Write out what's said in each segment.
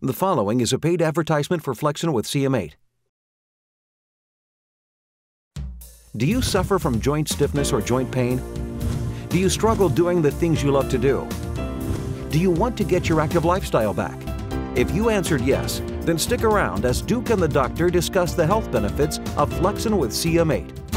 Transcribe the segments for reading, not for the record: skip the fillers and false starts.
The following is a paid advertisement for FlexCin with CM8. Do you suffer from joint stiffness or joint pain? Do you struggle doing the things you love to do? Do you want to get your active lifestyle back? If you answered yes, then stick around as Duke and the doctor discuss the health benefits of FlexCin with CM8.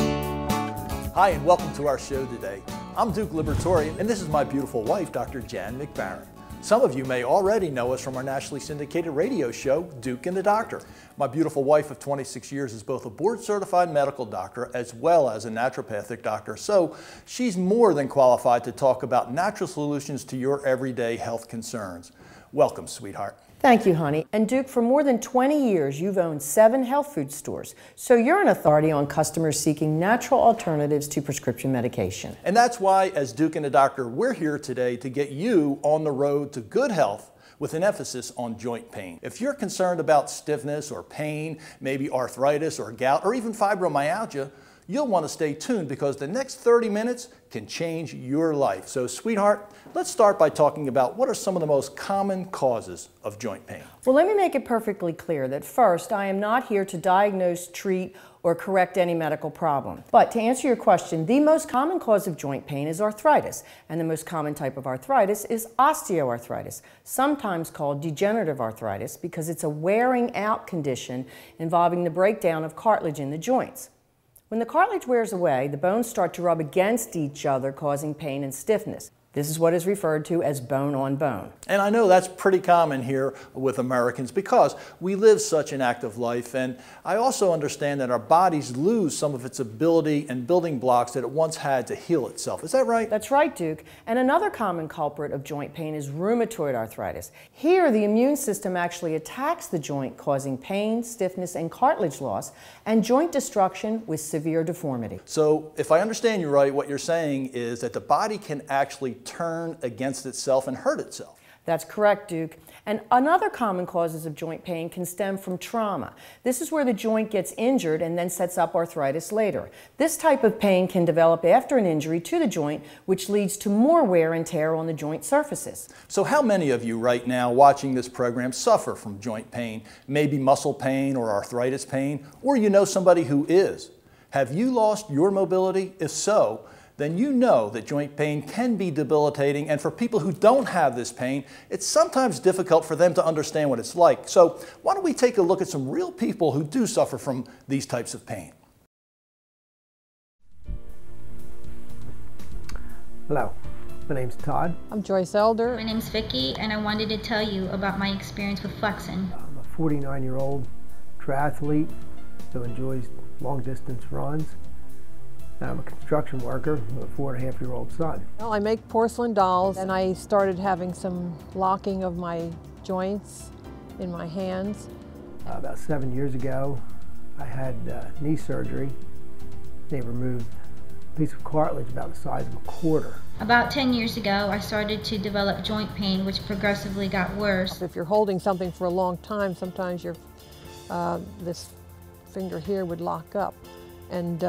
Hi, and welcome to our show today. I'm Duke Liberatore, and this is my beautiful wife, Dr. Jan McBaron. Some of you may already know us from our nationally syndicated radio show, Duke and the Doctor. My beautiful wife of 26 years is both a board-certified medical doctor as well as a naturopathic doctor, so she's more than qualified to talk about natural solutions to your everyday health concerns. Welcome, sweetheart. Thank you, honey. And Duke, for more than 20 years, you've owned 7 health food stores. So you're an authority on customers seeking natural alternatives to prescription medication. And that's why, as Duke and the Doctor, we're here today to get you on the road to good health with an emphasis on joint pain. If you're concerned about stiffness or pain, maybe arthritis or gout, or even fibromyalgia, you'll want to stay tuned because the next 30 minutes can change your life. So, sweetheart, let's start by talking about what are some of the most common causes of joint pain. Well, let me make it perfectly clear that first, I am not here to diagnose, treat, or correct any medical problem. But to answer your question, the most common cause of joint pain is arthritis, and the most common type of arthritis is osteoarthritis, sometimes called degenerative arthritis because it's a wearing out condition involving the breakdown of cartilage in the joints. When the cartilage wears away, the bones start to rub against each other, causing pain and stiffness. This is what is referred to as bone on bone. And I know that's pretty common here with Americans because we live such an active life, and I also understand that our bodies lose some of its ability and building blocks that it once had to heal itself. Is that right? That's right, Duke. And another common culprit of joint pain is rheumatoid arthritis. Here, the immune system actually attacks the joint, causing pain, stiffness, and cartilage loss, and joint destruction with severe deformity. So, if I understand you right, what you're saying is that the body can actually turn against itself and hurt itself. That's correct, Duke. And another common causes of joint pain can stem from trauma. This is where the joint gets injured and then sets up arthritis later. This type of pain can develop after an injury to the joint, which leads to more wear and tear on the joint surfaces. So how many of you right now watching this program suffer from joint pain? Maybe muscle pain or arthritis pain, or you know somebody who is. Have you lost your mobility? If so, then you know that joint pain can be debilitating, and for people who don't have this pain, it's sometimes difficult for them to understand what it's like. So why don't we take a look at some real people who do suffer from these types of pain. Hello, my name's Todd. I'm Joyce Elder. My name's Vicki, and I wanted to tell you about my experience with FlexCin. I'm a 49-year-old triathlete who enjoys long-distance runs. I'm a construction worker with a 4.5-year-old son. Well, I make porcelain dolls, and I started having some locking of my joints in my hands. About 7 years ago, I had knee surgery. They removed a piece of cartilage about the size of a quarter. About 10 years ago, I started to develop joint pain, which progressively got worse. If you're holding something for a long time, sometimes this finger here would lock up, and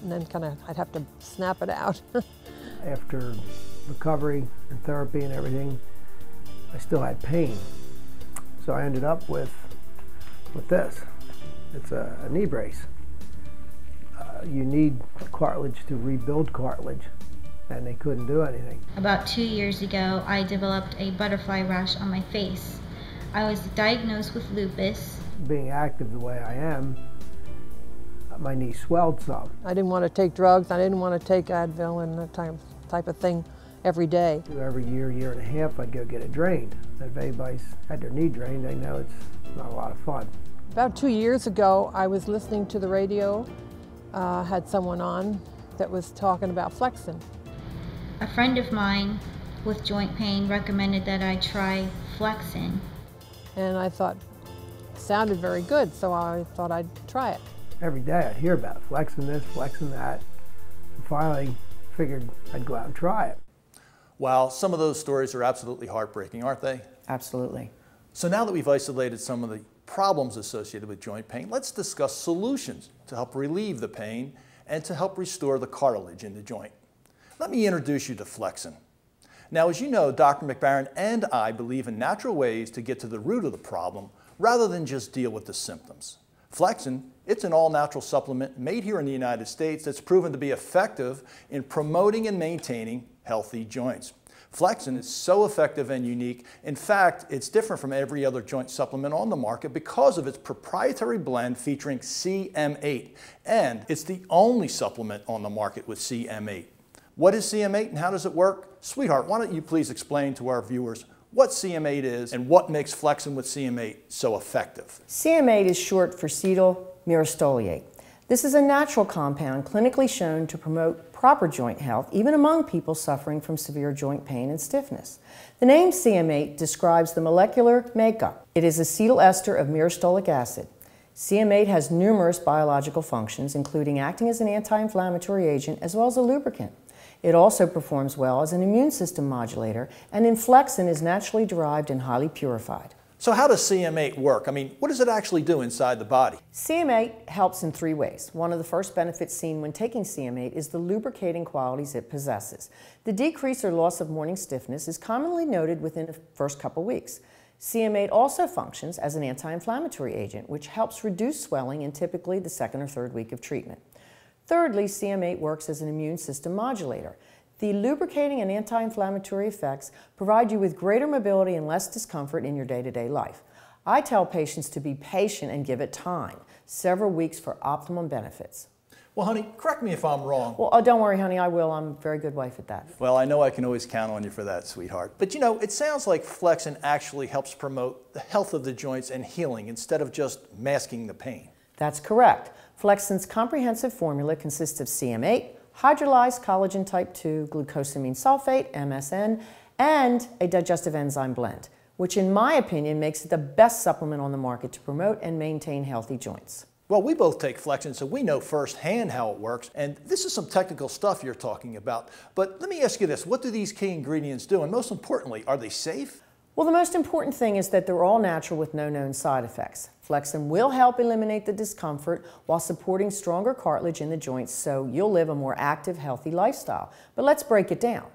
then I'd have to snap it out. After recovery and therapy and everything, I still had pain. So I ended up with this. It's a knee brace. You need cartilage to rebuild cartilage, and they couldn't do anything. About 2 years ago, I developed a butterfly rash on my face. I was diagnosed with lupus. Being active the way I am, my knee swelled some. I didn't want to take drugs. I didn't want to take Advil and that type of thing every day. Every year and a half, I'd go get it drained. If anybody's had their knee drained, they know it's not a lot of fun. About 2 years ago, I was listening to the radio, had someone on that was talking about FlexCin. A friend of mine with joint pain recommended that I try FlexCin. And I thought, it sounded very good, so I thought I'd try it. Every day I'd hear about it, flexing this, flexing that. And finally figured I'd go out and try it. Wow, some of those stories are absolutely heartbreaking, aren't they? Absolutely. So now that we've isolated some of the problems associated with joint pain, let's discuss solutions to help relieve the pain and to help restore the cartilage in the joint. Let me introduce you to FlexCin. Now, as you know, Dr. McBarron and I believe in natural ways to get to the root of the problem rather than just deal with the symptoms. FlexCin, it's an all-natural supplement made here in the United States that's proven to be effective in promoting and maintaining healthy joints. FlexCin is so effective and unique. In fact, it's different from every other joint supplement on the market because of its proprietary blend featuring CM8. And it's the only supplement on the market with CM8. What is CM8 and how does it work? Sweetheart, why don't you please explain to our viewers what CM8 is and what makes FlexCin with CM8 so effective? CM8 is short for cetyl myristoyl. This is a natural compound clinically shown to promote proper joint health, even among people suffering from severe joint pain and stiffness. The name CM8 describes the molecular makeup. It is acetyl ester of myristoylic acid. CM8 has numerous biological functions, including acting as an anti-inflammatory agent as well as a lubricant. It also performs well as an immune system modulator, and in FlexCin is naturally derived and highly purified. So how does CM8 work? I mean, what does it actually do inside the body? CM8 helps in 3 ways. One of the first benefits seen when taking CM8 is the lubricating qualities it possesses. The decrease or loss of morning stiffness is commonly noted within the first couple weeks. CM8 also functions as an anti-inflammatory agent, which helps reduce swelling in typically the 2nd or 3rd week of treatment. Thirdly, CM8 works as an immune system modulator. The lubricating and anti-inflammatory effects provide you with greater mobility and less discomfort in your day-to-day life. I tell patients to be patient and give it time, several weeks for optimum benefits. Well, honey, correct me if I'm wrong. Well, don't worry, honey, I will. I'm a very good wife at that. Well, I know I can always count on you for that, sweetheart. But you know, it sounds like FlexCin actually helps promote the health of the joints and healing instead of just masking the pain. That's correct. FlexCin's comprehensive formula consists of CM8, hydrolyzed collagen type 2, glucosamine sulfate, MSM, and a digestive enzyme blend, which in my opinion makes it the best supplement on the market to promote and maintain healthy joints. Well, we both take FlexCin, so we know firsthand how it works, and this is some technical stuff you're talking about. But let me ask you this, what do these key ingredients do? And most importantly, are they safe? Well, the most important thing is that they're all natural with no known side effects. FlexCin will help eliminate the discomfort while supporting stronger cartilage in the joints, so you'll live a more active, healthy lifestyle. But let's break it down.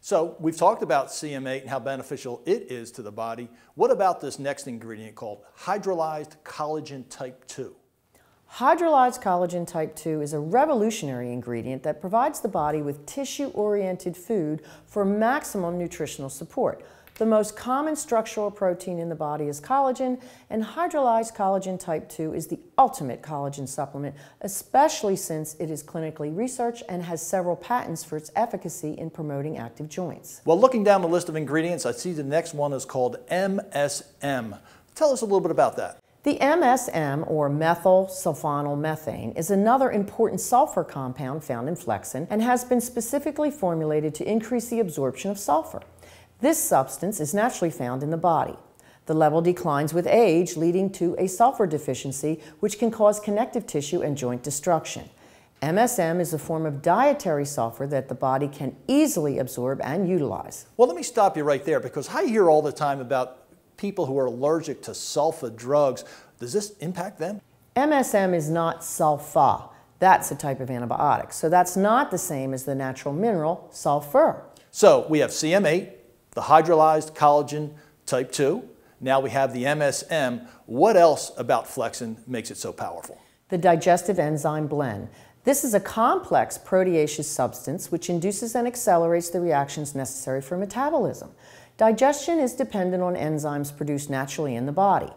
So we've talked about CM8 and how beneficial it is to the body. What about this next ingredient called hydrolyzed collagen type 2? Hydrolyzed collagen type 2 is a revolutionary ingredient that provides the body with tissue-oriented food for maximum nutritional support. The most common structural protein in the body is collagen, and hydrolyzed collagen type 2 is the ultimate collagen supplement, especially since it is clinically researched and has several patents for its efficacy in promoting active joints. Well, looking down the list of ingredients, I see the next one is called MSM. Tell us a little bit about that. The MSM, or methyl sulfonyl methane, is another important sulfur compound found in FlexCin and has been specifically formulated to increase the absorption of sulfur. This substance is naturally found in the body. The level declines with age, leading to a sulfur deficiency, which can cause connective tissue and joint destruction. MSM is a form of dietary sulfur that the body can easily absorb and utilize. Well, let me stop you right there because I hear all the time about people who are allergic to sulfa drugs. Does this impact them? MSM is not sulfa. That's a type of antibiotic. So that's not the same as the natural mineral sulfur. So we have CM8, the hydrolyzed collagen type 2. Now we have the MSM. What else about FlexCin makes it so powerful? The digestive enzyme blend. This is a complex proteaceous substance which induces and accelerates the reactions necessary for metabolism. Digestion is dependent on enzymes produced naturally in the body.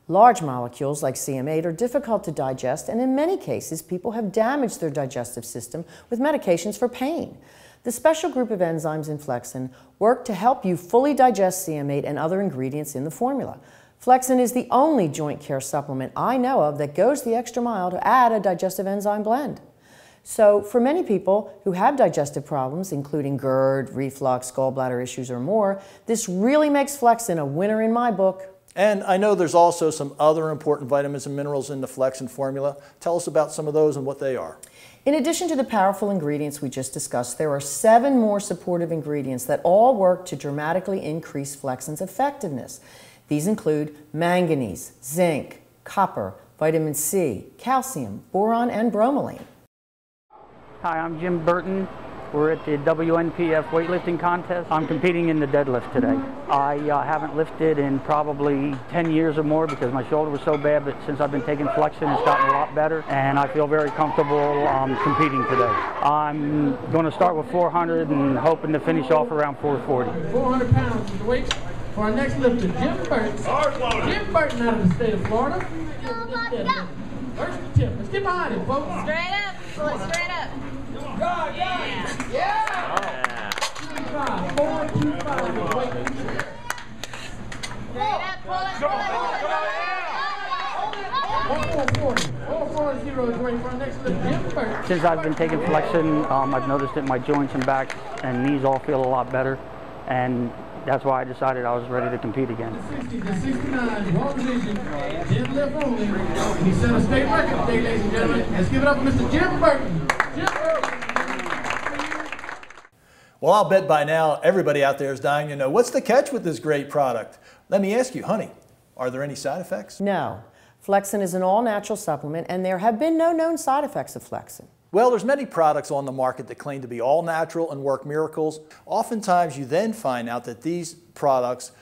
Large molecules like CM8 are difficult to digest, and in many cases people have damaged their digestive system with medications for pain. The special group of enzymes in FlexCin work to help you fully digest CM8 and other ingredients in the formula. FlexCin is the only joint care supplement I know of that goes the extra mile to add a digestive enzyme blend. So for many people who have digestive problems, including GERD, reflux, gallbladder issues, or more, this really makes FlexCin a winner in my book. And I know there's also some other important vitamins and minerals in the FlexCin formula. Tell us about some of those and what they are. In addition to the powerful ingredients we just discussed, there are 7 more supportive ingredients that all work to dramatically increase FlexCin's effectiveness. These include manganese, zinc, copper, vitamin C, calcium, boron, and bromelain. Hi, I'm Jim Burton, We're at the WNPF weightlifting contest. I'm competing in the deadlift today. I haven't lifted in probably 10 years or more because my shoulder was so bad, but since I've been taking FlexCin, it's gotten a lot better, and I feel very comfortable competing today. I'm going to start with 400 and hoping to finish off around 440. 400 pounds is the weight for our next lifter, Jim Burton. Jim Burton out of the state of Florida. First Jim, let's get behind him, folks. Straight up, pull it straight up. Yeah! 425. Straight up, pull it, pull it, pull it. 440 is ready for our next lifter, Jim Burton. Since I've been taking FlexCin, I've noticed that my joints and backs and knees all feel a lot better, and that's why I decided I was ready to compete again. 60 to 69, one position, deadlift only. And he set a state record today, ladies and gentlemen. Let's give it up for Mr. Jim Burton. Jim Burton. Well, I'll bet by now everybody out there is dying to know what's the catch with this great product. Let me ask you, honey, are there any side effects? No. FlexCin is an all-natural supplement, and there have been no known side effects of FlexCin. Well, there's many products on the market that claim to be all natural and work miracles. Oftentimes you then find out that these products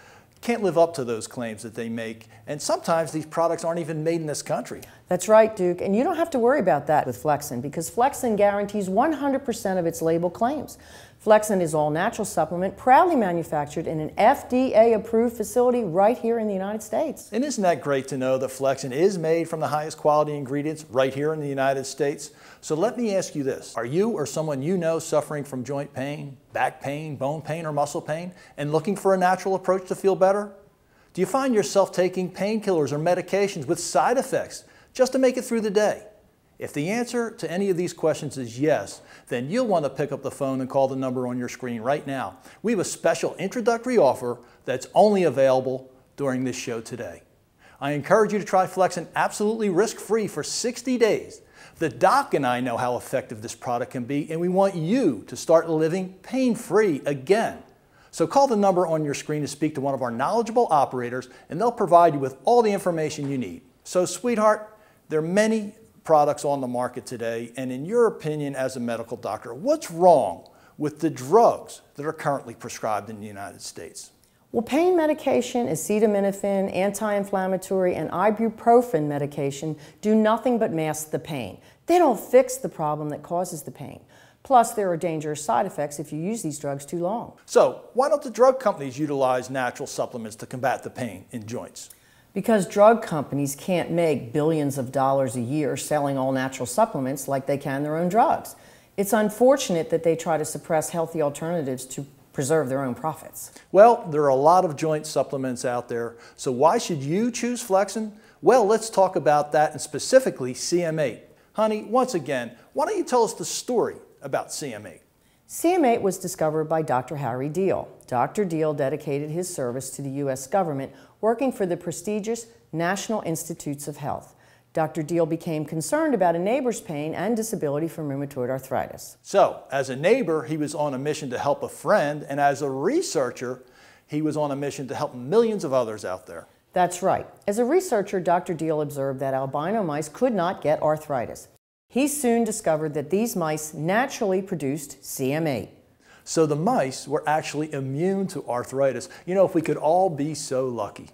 can't live up to those claims that they make, and sometimes these products aren't even made in this country. That's right, Duke, and you don't have to worry about that with FlexCin because FlexCin guarantees 100% of its label claims. FlexCin is all-natural supplement proudly manufactured in an FDA-approved facility right here in the United States. And isn't that great to know that FlexCin is made from the highest quality ingredients right here in the United States? So let me ask you this. Are you or someone you know suffering from joint pain, back pain, bone pain, or muscle pain and looking for a natural approach to feel better? Do you find yourself taking painkillers or medications with side effects just to make it through the day? If the answer to any of these questions is yes, then you'll want to pick up the phone and call the number on your screen right now. We have a special introductory offer that's only available during this show today. I encourage you to try FlexCin absolutely risk-free for 60 days. The doc and I know how effective this product can be, and we want you to start living pain-free again. So call the number on your screen to speak to one of our knowledgeable operators, and they'll provide you with all the information you need. So, sweetheart, there are many products on the market today, and in your opinion as a medical doctor, what's wrong with the drugs that are currently prescribed in the United States? Well, pain medication, acetaminophen, anti-inflammatory, and ibuprofen medication do nothing but mask the pain. They don't fix the problem that causes the pain. Plus, there are dangerous side effects if you use these drugs too long. So, why don't the drug companies utilize natural supplements to combat the pain in joints? Because drug companies can't make billions of dollars a year selling all-natural supplements like they can their own drugs. It's unfortunate that they try to suppress healthy alternatives to preserve their own profits. Well, there are a lot of joint supplements out there, so why should you choose FlexCin? Well, let's talk about that, and specifically CM8. Honey, once again, why don't you tell us the story about CM8? CM8 was discovered by Dr. Harry Deal. Dr. Deal dedicated his service to the U.S. government, working for the prestigious National Institutes of Health. Dr. Deal became concerned about a neighbor's pain and disability from rheumatoid arthritis. So, as a neighbor, he was on a mission to help a friend, and as a researcher, he was on a mission to help millions of others out there. That's right. As a researcher, Dr. Deal observed that albino mice could not get arthritis. He soon discovered that these mice naturally produced CM8. So the mice were actually immune to arthritis. You know, if we could all be so lucky.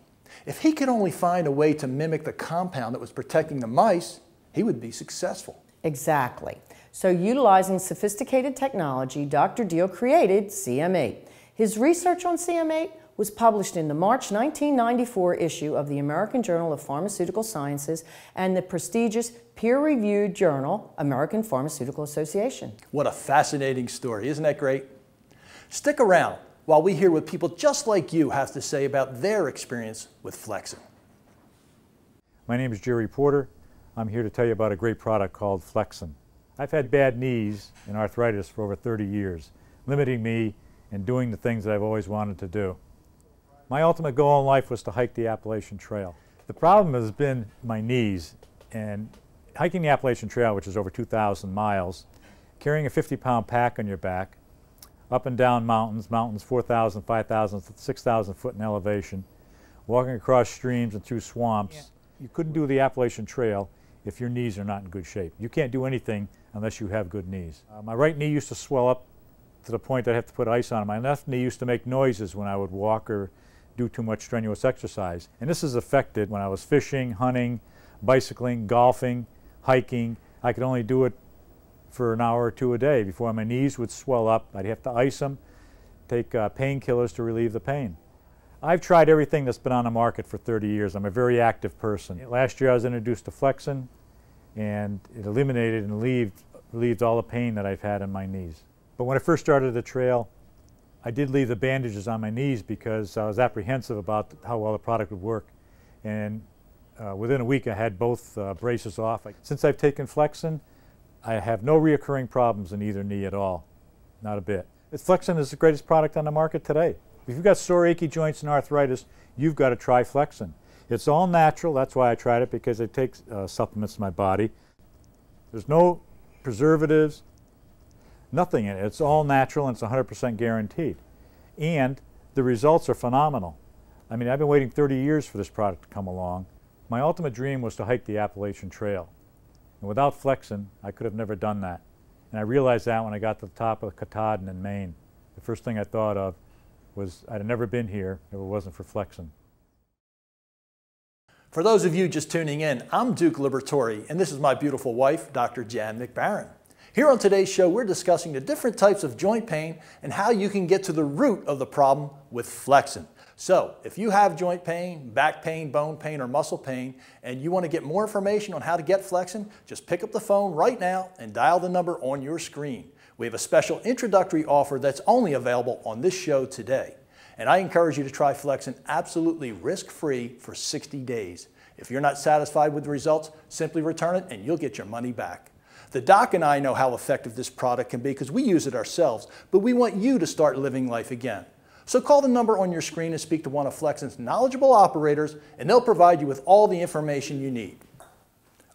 If he could only find a way to mimic the compound that was protecting the mice, he would be successful. Exactly. So utilizing sophisticated technology, Dr. Deal created CM8. His research on CM8 was published in the March 1994 issue of the American Journal of Pharmaceutical Sciences and the prestigious peer-reviewed journal, American Pharmaceutical Association. What a fascinating story, isn't that great? Stick around while we hear what people just like you have to say about their experience with FlexCin. My name is Jerry Porter. I'm here to tell you about a great product called FlexCin. I've had bad knees and arthritis for over 30 years, limiting me in doing the things that I've always wanted to do. My ultimate goal in life was to hike the Appalachian Trail. The problem has been my knees, and hiking the Appalachian Trail, which is over 2,000 miles, carrying a 50-pound pack on your back, up and down mountains 4,000, 5,000, 6,000 foot in elevation, walking across streams and through swamps. Yeah. You couldn't do the Appalachian Trail if your knees are not in good shape. You can't do anything unless you have good knees. My right knee used to swell up to the point that I have to put ice on. My left knee used to make noises when I would walk or do too much strenuous exercise. And this is affected when I was fishing, hunting, bicycling, golfing, hiking. I could only do it for an hour or two a day before my knees would swell up. I'd have to ice them, take painkillers to relieve the pain. I've tried everything that's been on the market for 30 years. I'm a very active person. Last year I was introduced to FlexCin, and it eliminated and relieved all the pain that I've had in my knees. But when I first started the trail, I did leave the bandages on my knees because I was apprehensive about how well the product would work. And within a week I had both braces off. Since I've taken FlexCin, I have no reoccurring problems in either knee at all, not a bit. FlexCin is the greatest product on the market today. If you've got sore, achy joints and arthritis, you've got to try FlexCin. It's all natural. That's why I tried it, because it takes supplements to my body. There's no preservatives, nothing in it. It's all natural, and it's 100% guaranteed. And the results are phenomenal. I mean, I've been waiting 30 years for this product to come along. My ultimate dream was to hike the Appalachian Trail. And without FlexCin, I could have never done that. And I realized that when I got to the top of Katahdin in Maine. The first thing I thought of was I'd have never been here if it wasn't for FlexCin. For those of you just tuning in, I'm Duke Liberatore, and this is my beautiful wife, Dr. Jan McBarron. Here on today's show, we're discussing the different types of joint pain and how you can get to the root of the problem with FlexCin. So, if you have joint pain, back pain, bone pain, or muscle pain, and you want to get more information on how to get FlexCin, just pick up the phone right now and dial the number on your screen. We have a special introductory offer that's only available on this show today. And I encourage you to try FlexCin absolutely risk-free for 60 days. If you're not satisfied with the results, simply return it and you'll get your money back. The doc and I know how effective this product can be because we use it ourselves, but we want you to start living life again. So call the number on your screen and speak to one of FlexCin's knowledgeable operators, and they'll provide you with all the information you need.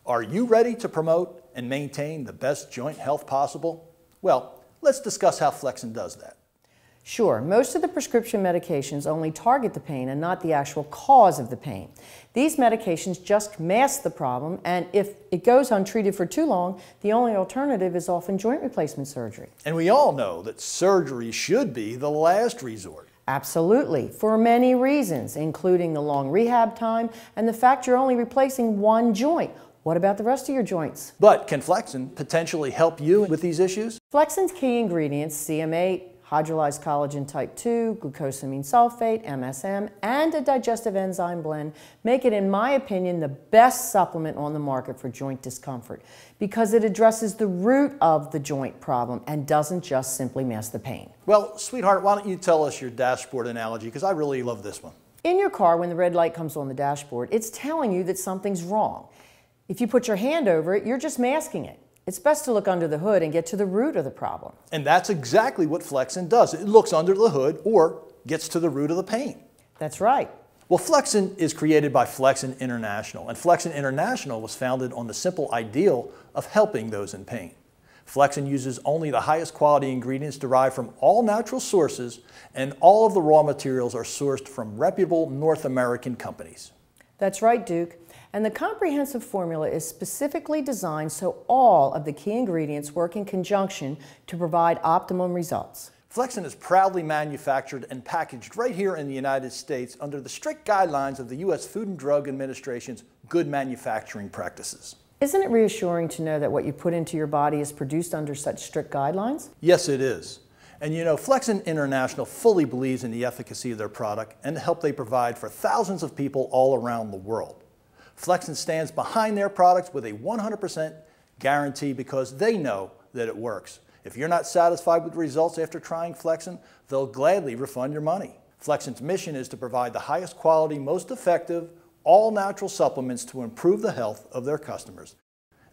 Are you ready to promote and maintain the best joint health possible? Well, let's discuss how FlexCin does that. Sure, most of the prescription medications only target the pain and not the actual cause of the pain. These medications just mask the problem, and if it goes untreated for too long, the only alternative is often joint replacement surgery. And we all know that surgery should be the last resort. Absolutely, for many reasons, including the long rehab time and the fact you're only replacing one joint. What about the rest of your joints? But can FlexCin potentially help you with these issues? FlexCin's key ingredients, CM8, hydrolyzed collagen type 2, glucosamine sulfate, MSM, and a digestive enzyme blend make it, in my opinion, the best supplement on the market for joint discomfort because it addresses the root of the joint problem and doesn't just simply mask the pain. Well, sweetheart, why don't you tell us your dashboard analogy, because I really love this one. In your car, when the red light comes on the dashboard, it's telling you that something's wrong. If you put your hand over it, you're just masking it. It's best to look under the hood and get to the root of the problem. And that's exactly what FlexCin does. It looks under the hood or gets to the root of the pain. That's right. Well, FlexCin is created by FlexCin International, and FlexCin International was founded on the simple ideal of helping those in pain. FlexCin uses only the highest quality ingredients derived from all natural sources, and all of the raw materials are sourced from reputable North American companies. That's right, Duke. And the comprehensive formula is specifically designed so all of the key ingredients work in conjunction to provide optimum results. FlexCin is proudly manufactured and packaged right here in the United States under the strict guidelines of the U.S. Food and Drug Administration's Good Manufacturing Practices. Isn't it reassuring to know that what you put into your body is produced under such strict guidelines? Yes, it is. And you know, FlexCin International fully believes in the efficacy of their product and the help they provide for thousands of people all around the world. FlexCin stands behind their products with a 100% guarantee because they know that it works. If you're not satisfied with the results after trying FlexCin, they'll gladly refund your money. FlexCin's mission is to provide the highest quality, most effective, all-natural supplements to improve the health of their customers.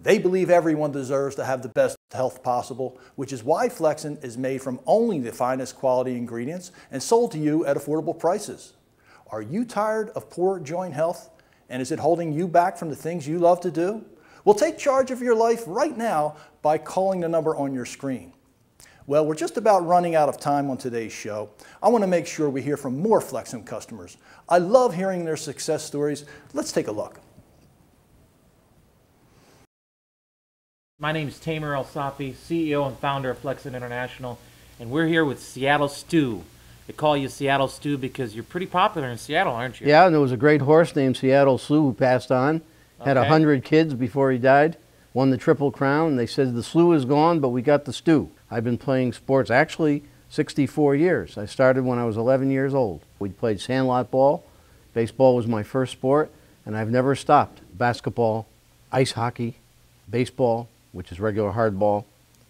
They believe everyone deserves to have the best health possible, which is why FlexCin is made from only the finest quality ingredients and sold to you at affordable prices. Are you tired of poor joint health? And is it holding you back from the things you love to do? Well, take charge of your life right now by calling the number on your screen. Well, we're just about running out of time on today's show. I want to make sure we hear from more FlexCin customers. I love hearing their success stories. Let's take a look. My name is Tamer El Safi, CEO and founder of FlexCin International. and we're here with Seattle Stu. They call you Seattle Stu because you're pretty popular in Seattle, aren't you? Yeah, and there was a great horse named Seattle Stu who passed on. Had 100 kids before he died. Won the Triple Crown. And they said the slew is gone, but we got the stew. I've been playing sports actually 64 years. I started when I was 11 years old. We played sandlot ball. Baseball was my first sport, and I've never stopped. Basketball, ice hockey, baseball, which is regular hardball.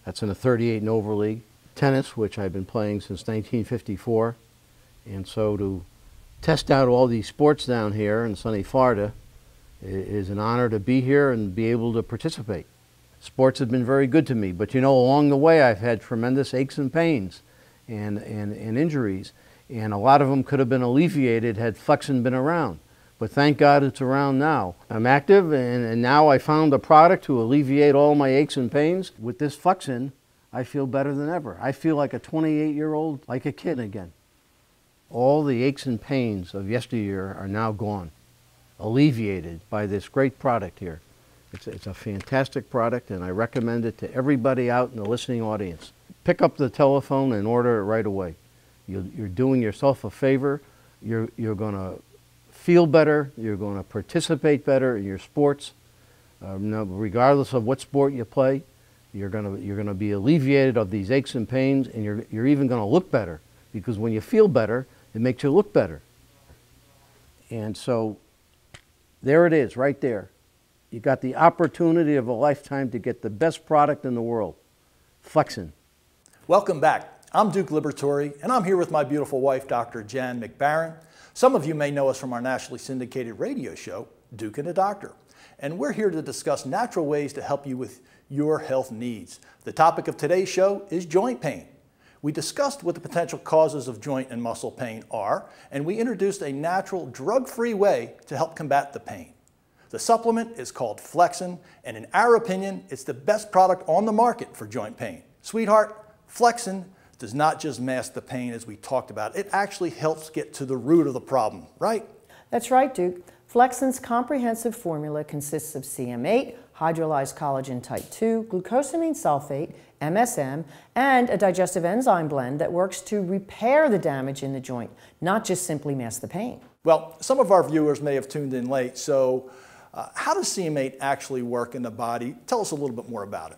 That's in a 38 and over league. Tennis, which I've been playing since 1954. And so to test out all these sports down here in sunny Florida, it is an honor to be here and be able to participate. Sports have been very good to me, but you know, along the way I've had tremendous aches and pains and injuries, and a lot of them could have been alleviated had FlexCin been around. But thank God it's around now. I'm active, and now I found a product to alleviate all my aches and pains. With this FlexCin, I feel better than ever. I feel like a 28-year-old, like a kid again. All the aches and pains of yesteryear are now gone, alleviated by this great product here. It's a fantastic product, and I recommend it to everybody out in the listening audience. Pick up the telephone and order it right away. You're doing yourself a favor. You're going to feel better. You're going to participate better in your sports. Regardless of what sport you play, you're going to be alleviated of these aches and pains, and you're even going to look better, because when you feel better, it makes you look better. And so there it is, right there. You got the opportunity of a lifetime to get the best product in the world, FlexCin. Welcome back. I'm Duke Liberatore, and I'm here with my beautiful wife, Dr. Jan McBarron. Some of you may know us from our nationally syndicated radio show, Duke and the Doctor. And we're here to discuss natural ways to help you with your health needs. The topic of today's show is joint pain. We discussed what the potential causes of joint and muscle pain are, and we introduced a natural, drug-free way to help combat the pain. The supplement is called FlexCin, and in our opinion, it's the best product on the market for joint pain. Sweetheart, FlexCin does not just mask the pain as we talked about. It actually helps get to the root of the problem, right? That's right, Duke. FlexCin's comprehensive formula consists of CM8, hydrolyzed collagen type 2, glucosamine sulfate, MSM, and a digestive enzyme blend that works to repair the damage in the joint, not just simply mask the pain. Well, some of our viewers may have tuned in late, so how does CM8 actually work in the body? Tell us a little bit more about it.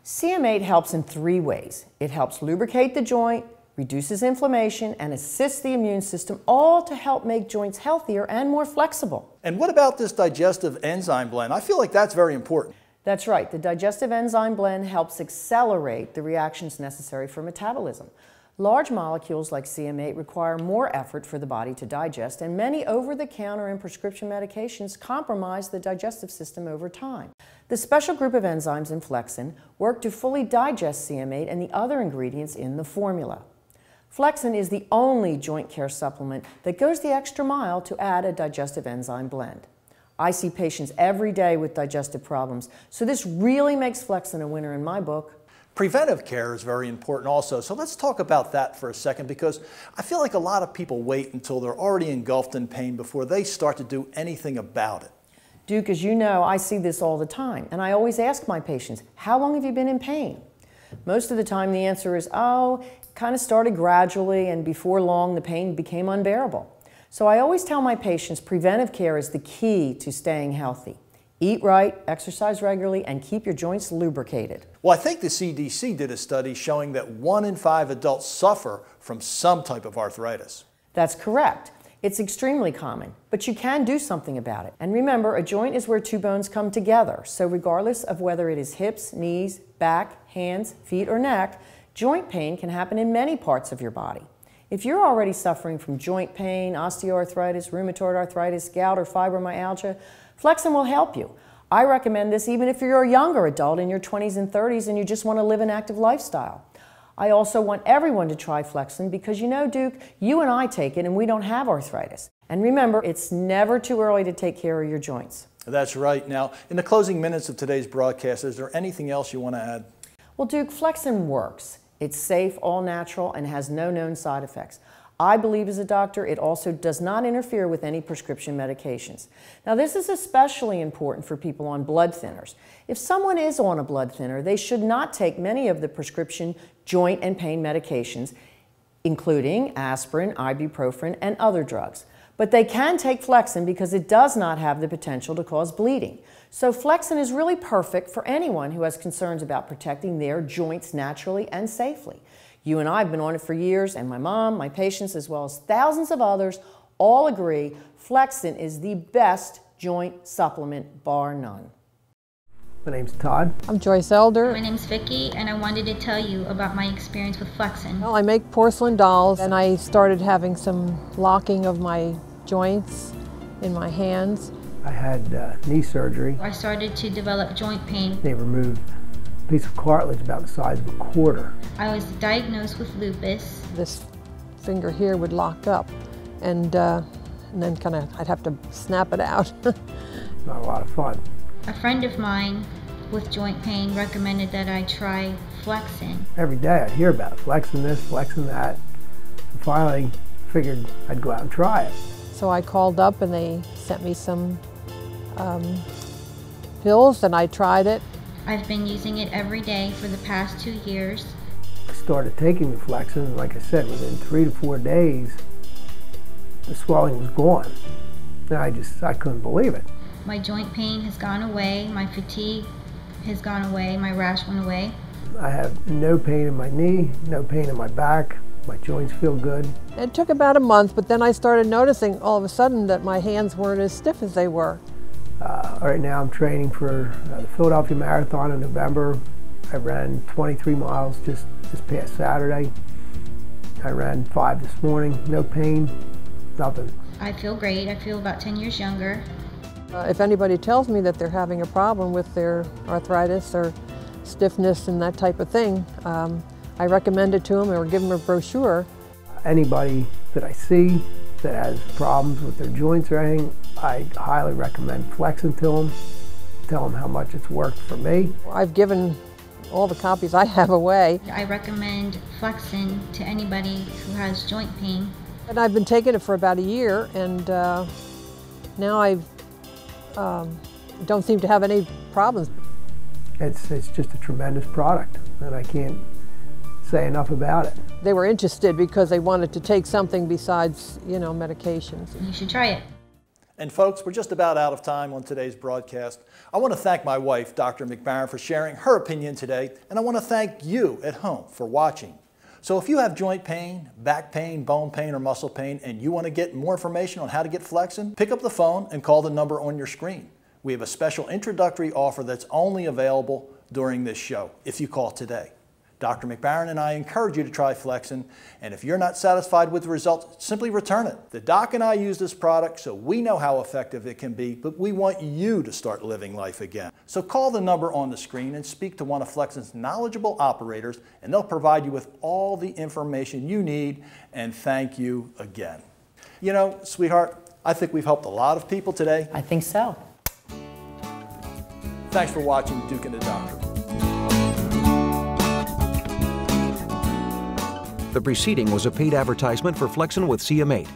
CM8 helps in 3 ways. It helps lubricate the joint, reduces inflammation, and assists the immune system, all to help make joints healthier and more flexible. And what about this digestive enzyme blend? I feel like that's very important. That's right. The digestive enzyme blend helps accelerate the reactions necessary for metabolism. Large molecules like CM8 require more effort for the body to digest, and many over-the-counter and prescription medications compromise the digestive system over time. The special group of enzymes in FlexCin work to fully digest CM8 and the other ingredients in the formula. FlexCin is the only joint care supplement that goes the extra mile to add a digestive enzyme blend. I see patients every day with digestive problems, so this really makes FlexCin a winner in my book. Preventive care is very important also, so let's talk about that for a second, because I feel like a lot of people wait until they're already engulfed in pain before they start to do anything about it. Duke, as you know, I see this all the time, and I always ask my patients, how long have you been in pain? Most of the time the answer is, oh, it kind of started gradually, and before long the pain became unbearable. So I always tell my patients preventive care is the key to staying healthy. Eat right, exercise regularly, and keep your joints lubricated. Well, I think the CDC did a study showing that 1 in 5 adults suffer from some type of arthritis. That's correct. It's extremely common, but you can do something about it. And remember, a joint is where 2 bones come together. So regardless of whether it is hips, knees, back, hands, feet, or neck, joint pain can happen in many parts of your body. If you're already suffering from joint pain, osteoarthritis, rheumatoid arthritis, gout, or fibromyalgia, FlexCin will help you. I recommend this even if you're a younger adult in your 20s and 30s and you just want to live an active lifestyle. I also want everyone to try FlexCin because you know, Duke, you and I take it and we don't have arthritis. And remember, it's never too early to take care of your joints. That's right. Now, in the closing minutes of today's broadcast, is there anything else you want to add? Well, Duke, FlexCin works. It's safe, all natural, and has no known side effects. I believe as a doctor, it also does not interfere with any prescription medications. Now, this is especially important for people on blood thinners. If someone is on a blood thinner, they should not take many of the prescription joint and pain medications, including aspirin, ibuprofen, and other drugs. But they can take FlexCin because it does not have the potential to cause bleeding. So FlexCin is really perfect for anyone who has concerns about protecting their joints naturally and safely. You and I have been on it for years, and my mom, my patients, as well as thousands of others all agree FlexCin is the best joint supplement, bar none. My name's Todd. I'm Joyce Elder. My name's Vicki, and I wanted to tell you about my experience with FlexCin. Well, I make porcelain dolls, and I started having some locking of my joints in my hands. I had knee surgery. I started to develop joint pain. They removed a piece of cartilage about the size of a quarter. I was diagnosed with lupus. This finger here would lock up, and then kind of I'd have to snap it out. Not a lot of fun. A friend of mine with joint pain recommended that I try FlexCin. Every day I'd hear about it, FlexCin this, FlexCin that. And finally figured I'd go out and try it. So I called up and they sent me some pills, and I tried it. I've been using it every day for the past 2 years. I started taking the FlexCin, and like I said, within 3 to 4 days, the swelling was gone. And I couldn't believe it. My joint pain has gone away, my fatigue has gone away, my rash went away. I have no pain in my knee, no pain in my back. My joints feel good. It took about a month, but then I started noticing all of a sudden that my hands weren't as stiff as they were. Right now I'm training for the Philadelphia Marathon in November. I ran 23 miles just this past Saturday. I ran 5 this morning, no pain, nothing. I feel great. I feel about 10 years younger. If anybody tells me that they're having a problem with their arthritis or stiffness and that type of thing, I recommend it to them or give them a brochure. Anybody that I see that has problems with their joints or anything, I highly recommend FlexCin to them. Tell them how much it's worked for me. I've given all the copies I have away. I recommend FlexCin to anybody who has joint pain. And I've been taking it for about a year, and now I don't seem to have any problems. It's just a tremendous product, and I can't say enough about it. They were interested because they wanted to take something besides, medications. You should try it. And folks, we're just about out of time on today's broadcast. I want to thank my wife, Dr. McBarron, for sharing her opinion today, and I want to thank you at home for watching. So if you have joint pain, back pain, bone pain, or muscle pain, and you want to get more information on how to get FlexCin, pick up the phone and call the number on your screen. We have a special introductory offer that's only available during this show if you call today. Dr. McBarron and I encourage you to try FlexCin, and if you're not satisfied with the results, simply return it. The doc and I use this product so we know how effective it can be, but we want you to start living life again. So call the number on the screen and speak to one of FlexCin's knowledgeable operators, and they'll provide you with all the information you need, and thank you again. You know, sweetheart, I think we've helped a lot of people today. I think so. Thanks for watching Duke and the Doctor. The preceding was a paid advertisement for FlexCin with CM8.